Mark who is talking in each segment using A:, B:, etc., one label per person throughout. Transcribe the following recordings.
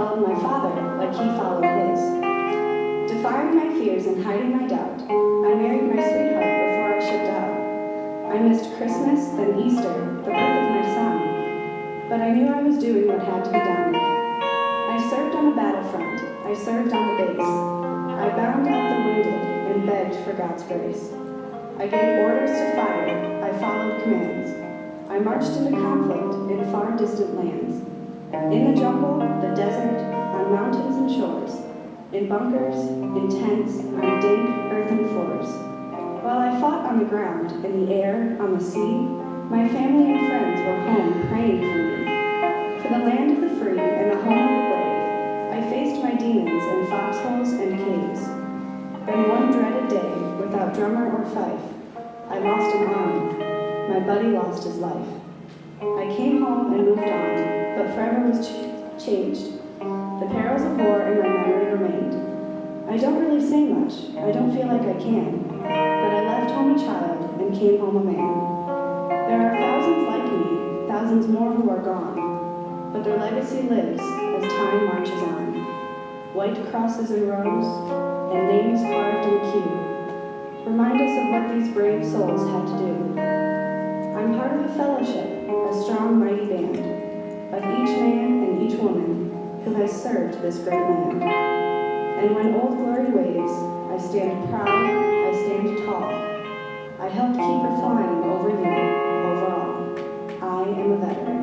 A: followed my father like he followed his. Defying my fears and hiding my doubt, I married my sweetheart before I shipped out. I missed Christmas, then Easter, the birth of my son, but I knew I was doing what had to be done. I served on the battlefront, I served on the base. I bound up the wounded and begged for God's grace. I gave orders to fire, I followed commands. I marched into conflict in far distant lands. In the jungle, the desert, on mountains and shores, in bunkers, in tents, on dank earthen floors. While I fought on the ground, in the air, on the sea, my family and friends were home praying for me. For the land of the free and the home of the brave, I faced my demons in foxholes and caves. Then one dreaded day, without drummer or fife, I lost an arm. My buddy lost his life. I came home and moved on, but forever was changed. The perils of war in my memory remained. I don't really say much, I don't feel like I can, but I left home a child and came home a man. There are thousands like me, thousands more who are gone, but their legacy lives as time marches on. White crosses in rows, and names carved in queue, remind us of what these brave souls had to do. I'm part of a fellowship, a strong, mighty band, of each man and each woman who has served this great land. And when old glory waves, I stand proud, I stand tall. I helped keep her flying over you, over all. I am a veteran.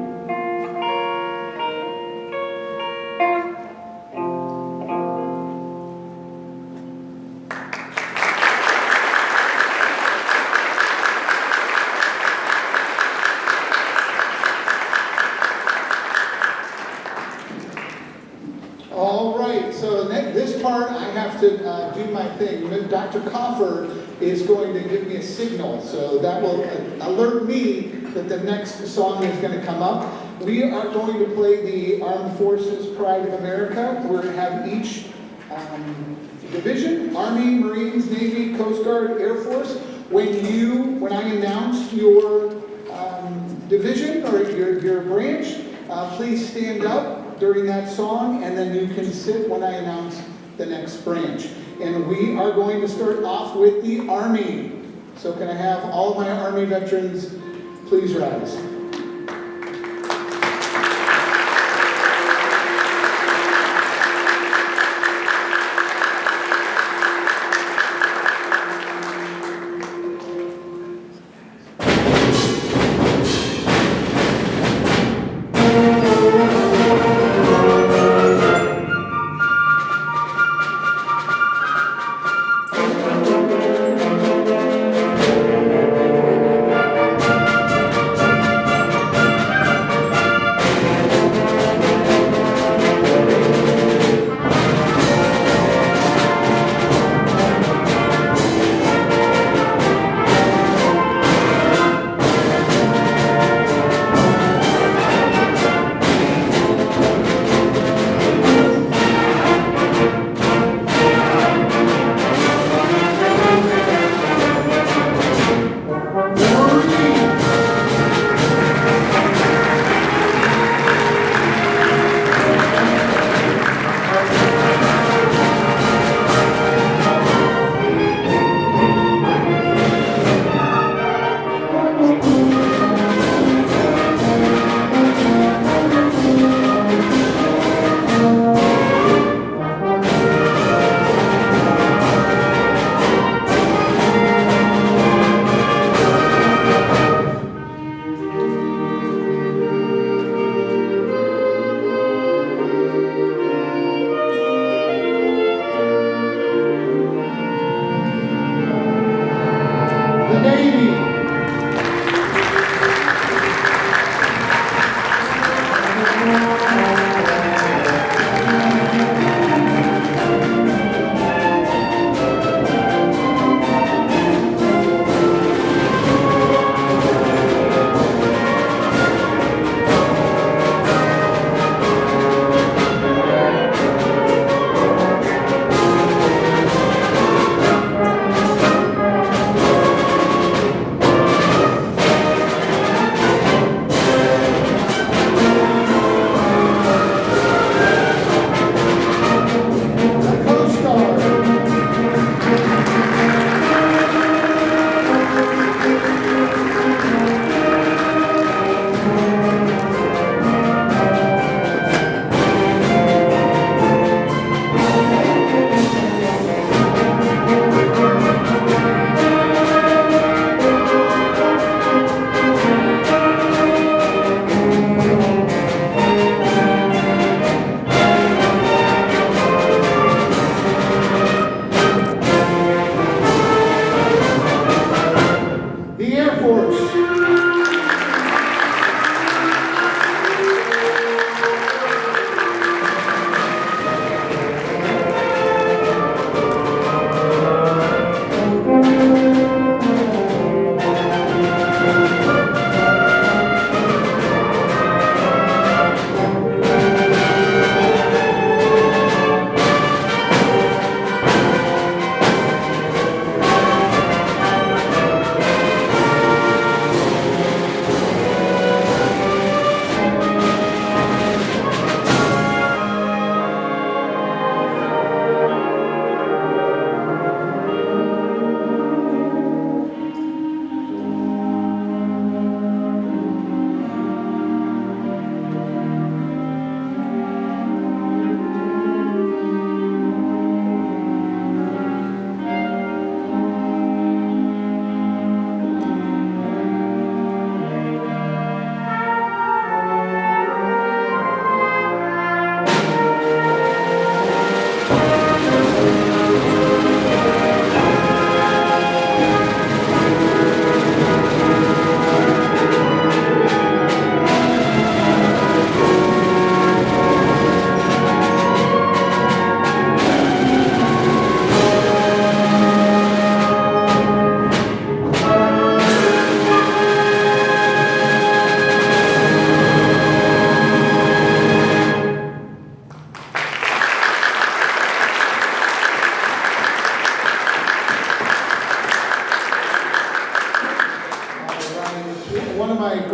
B: This part, I have to do my thing. Dr. Coffer is going to give me a signal, so that will alert me that the next song is going to come up. We are going to play the Armed Forces Pride of America. We're going to have each division, Army, Marines, Navy, Coast Guard, Air Force. When I announce your division or your branch, please stand up during that song, and then you can sit when I announce the next branch. And we are going to start off with the Army. So can I have all of my Army veterans please rise?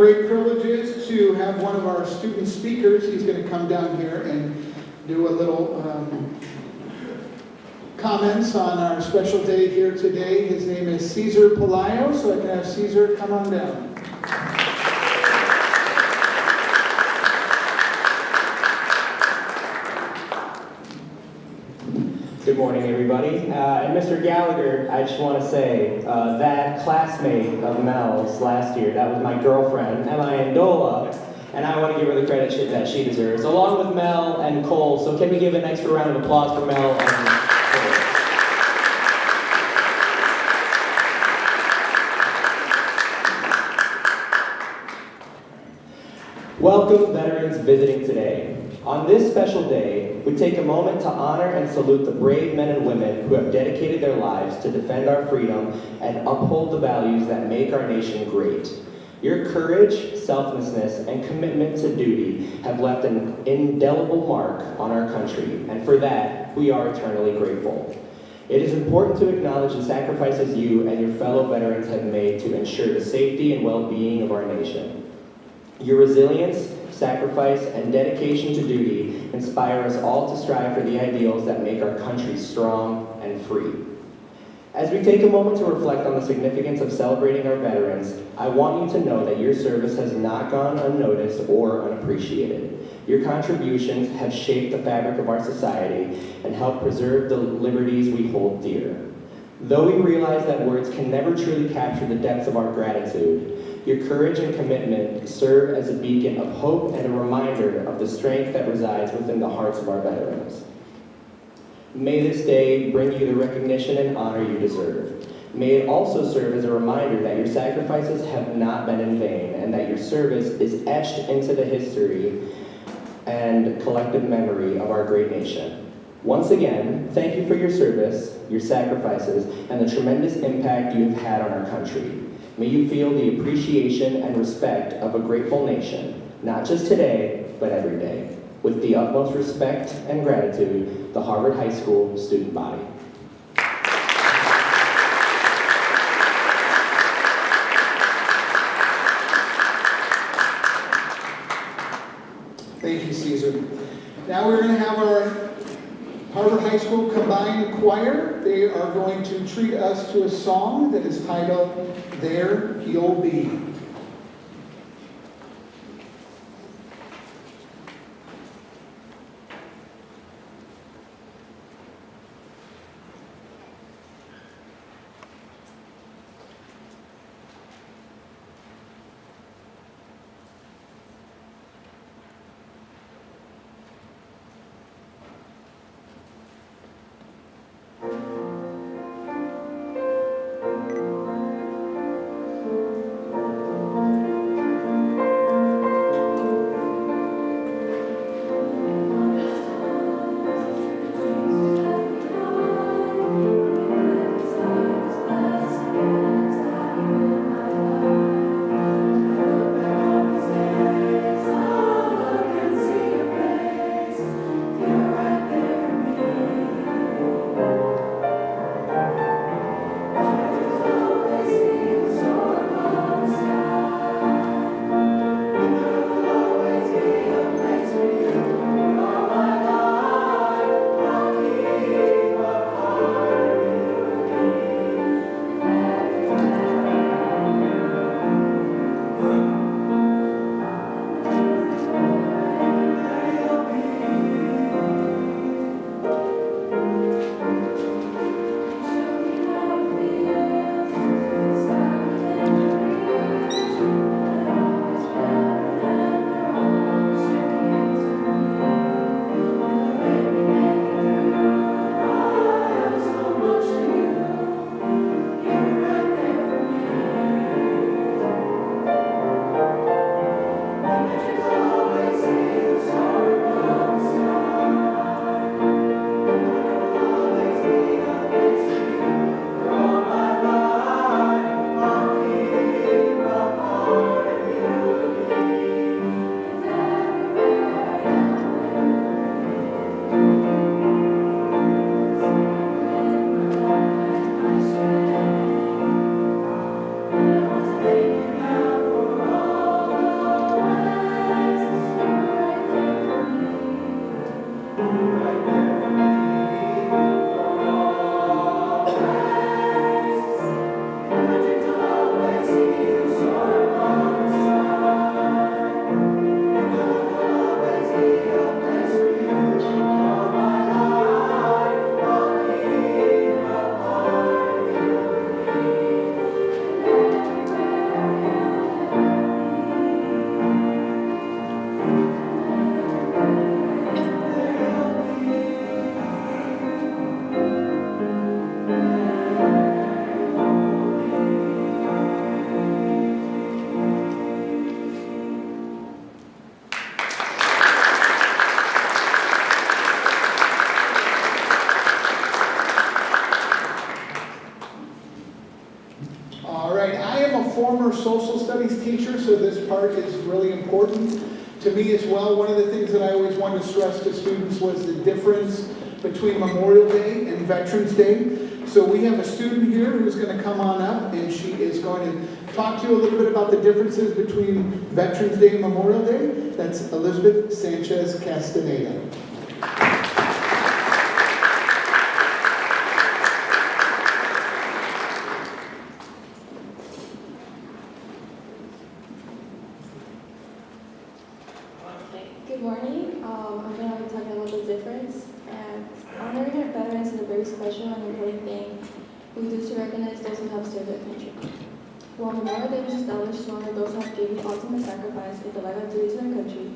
B: great privilege is to have one of our student speakers. He's going to come down here and do a little comments on our special day here today. His name is Caesar Pelayo, so I can have Caesar come on down.
C: Good morning, everybody. And Mr. Gallagher, I just want to say that classmate of Mel's last year, that was my girlfriend, Emma Andola, and I want to give her the credit that she deserves, along with Mel and Cole. So can we give an extra round of applause for Mel and Cole? Welcome, veterans visiting today. On this special day, we take a moment to honor and salute the brave men and women who have dedicated their lives to defend our freedom and uphold the values that make our nation great. Your courage, selflessness, and commitment to duty have left an indelible mark on our country, and for that, we are eternally grateful. It is important to acknowledge the sacrifices you and your fellow veterans have made to ensure the safety and well-being of our nation. Your resilience, sacrifice, and dedication to duty inspire us all to strive for the ideals that make our country strong and free. As we take a moment to reflect on the significance of celebrating our veterans, I want you to know that your service has not gone unnoticed or unappreciated. Your contributions have shaped the fabric of our society and helped preserve the liberties we hold dear. Though we realize that words can never truly capture the depths of our gratitude, your courage and commitment serve as a beacon of hope and a reminder of the strength that resides within the hearts of our veterans. May this day bring you the recognition and honor you deserve. May it also serve as a reminder that your sacrifices have not been in vain and that your service is etched into the history and collective memory of our great nation. Once again, thank you for your service, your sacrifices, and the tremendous impact you have had on our country. May you feel the appreciation and respect of a grateful nation, not just today, but every day. With the utmost respect and gratitude, the Harvard High School student body.
B: Thank you, Caesar. Now we're going to have our Harvard High School Combined Choir. They are going to treat us to a song that is titled, There You'll Be. part is really important to me as well. One of the things that I always wanted to stress to students was the difference between Memorial Day and Veterans Day. So we have a student here who's going to come on up, and she is going to talk to you a little bit about the differences between Veterans Day and Memorial Day. That's Elizabeth Sanchez Castaneda.
D: Good morning. I'm going to be talking about the difference. And honoring our veterans is a very special and important thing we do to recognize those who have served their country. While Memorial Day was established to honor those who have given ultimate sacrifice in the life of duty to their country,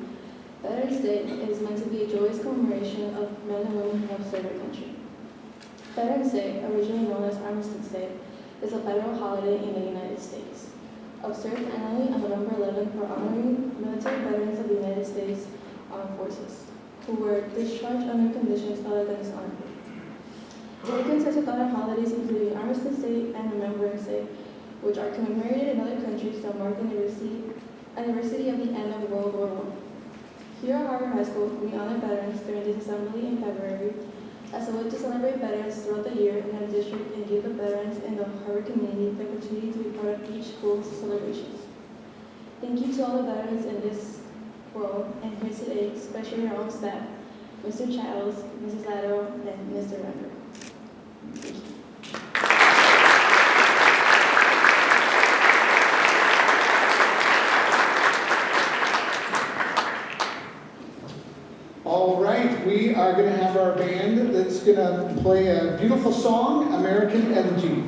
D: Veterans Day is meant to be a joyous commemoration of men and women who have served their country. Veterans Day, originally known as Armistice Day, is a federal holiday in the United States, observed annually on November 11th for honoring military veterans of the United States Armed Forces, who were discharged under conditions other than dishonorable. It consists of other holidays including Armistice Day and Remembrance Day, which are commemorated in other countries that mark the anniversary of the end of World War I. Here at Harvard High School, we honor veterans during this assembly in February as a way to celebrate veterans throughout the year in our district and give the veterans in the Harvard community the opportunity to be part of each school's celebrations. Thank you to all the veterans in this world and here today, especially our own staff, Mr. Childs, Mrs. Lato, and Mr. Render. Thank you.
B: All right, we are going to have our band that's going to play a beautiful song, American Elegy.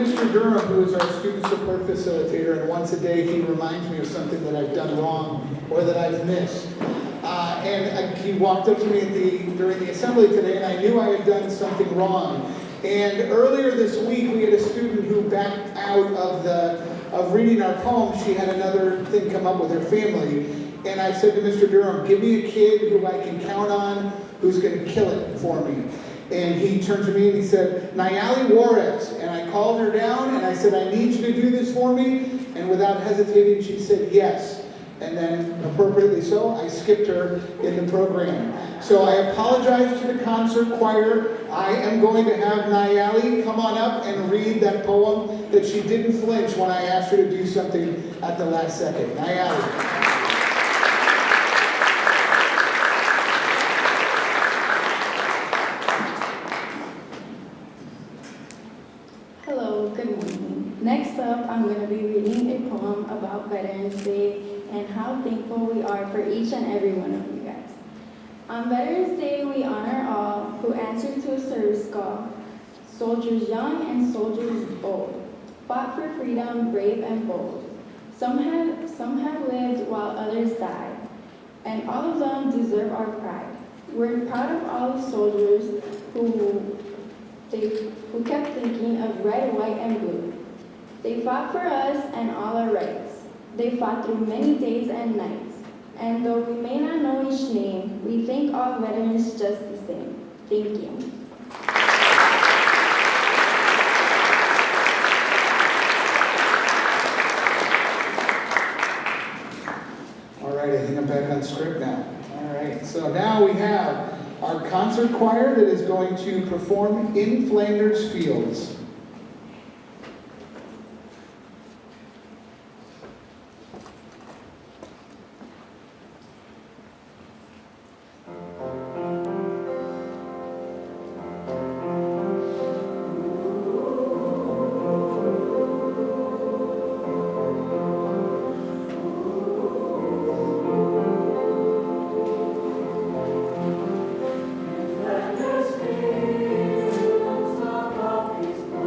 B: Mr. Durham, who is our student support facilitator, and once a day he reminds me of something that I've done wrong or that I've missed. He walked up to me during the assembly today, and I knew I had done something wrong. And earlier this week, we had a student who backed out of reading our poem. She had another thing come up with her family. And I said to Mr. Durham, give me a kid who I can count on, who's going to kill it for me. And he turned to me and he said, Nayeli Juarez. And I called her down and I said, I need you to do this for me. And without hesitating, she said yes. And then, appropriately so, I skipped her in the program. So I apologize to the concert choir. I am going to have Nayeli come on up and read that poem that she didn't flinch when I asked her to do something at the last second. Nayeli.
E: Hello, good morning. Next up, I'm going to be reading a poem about Veterans Day and how thankful we are for each and every one of you guys. On Veterans Day, we honor all who answered to a service call, soldiers young and soldiers old, fought for freedom, brave and bold. Some have lived while others died, and all of them deserve our pride. We're proud of all the soldiers who kept thinking of red, white, and blue. They fought for us and all our rights. They fought through many days and nights. And though we may not know each name, we thank all veterans just the same. Thank you.
B: All right, I think I'm back on script now. All right, so now we have our concert choir that is going to perform In Flanders Fields.
F: Let us feel the poppies blow.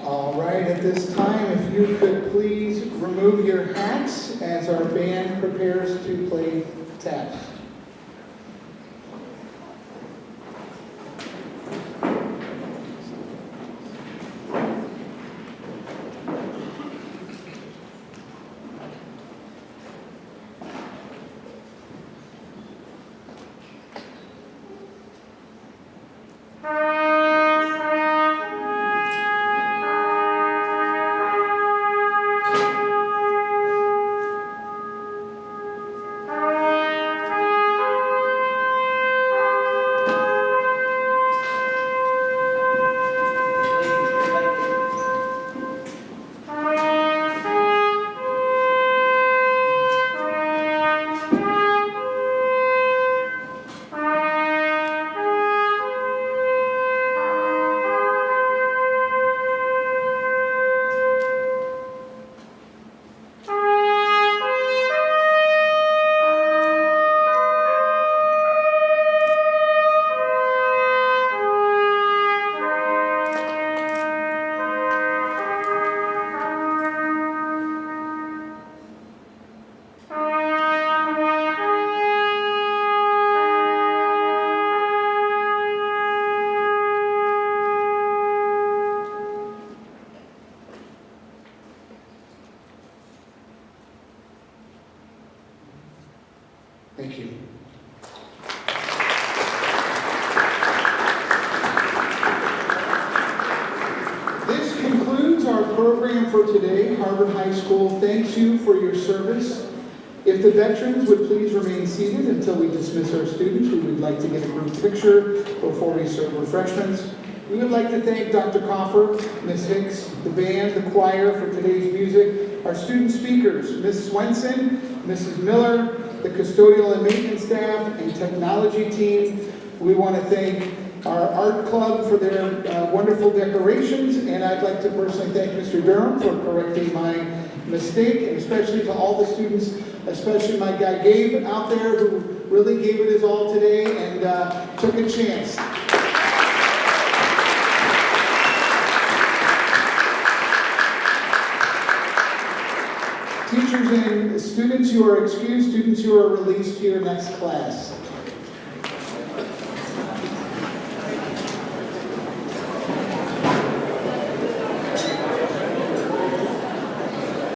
B: All right, at this time, if you could please remove your hats as our band prepares to play tap. Thank you. This concludes our program for today. Harvard High School thanks you for your service. If the veterans would please remain seated until we dismiss our students, we would like to get a group picture before we serve refreshments. We would like to thank Dr. Coffer, Ms. Hicks, the band, the choir for today's music, our student speakers, Ms. Swenson, Mrs. Miller, the custodial and maintenance staff, and technology team. We want to thank our art club for their wonderful decorations, and I'd like to personally thank Mr. Durham for correcting my mistake, and especially to all the students, especially my guy Gabe out there who really gave it his all today and took a chance. Teachers and students, you are excused. Students, you are released to your next class.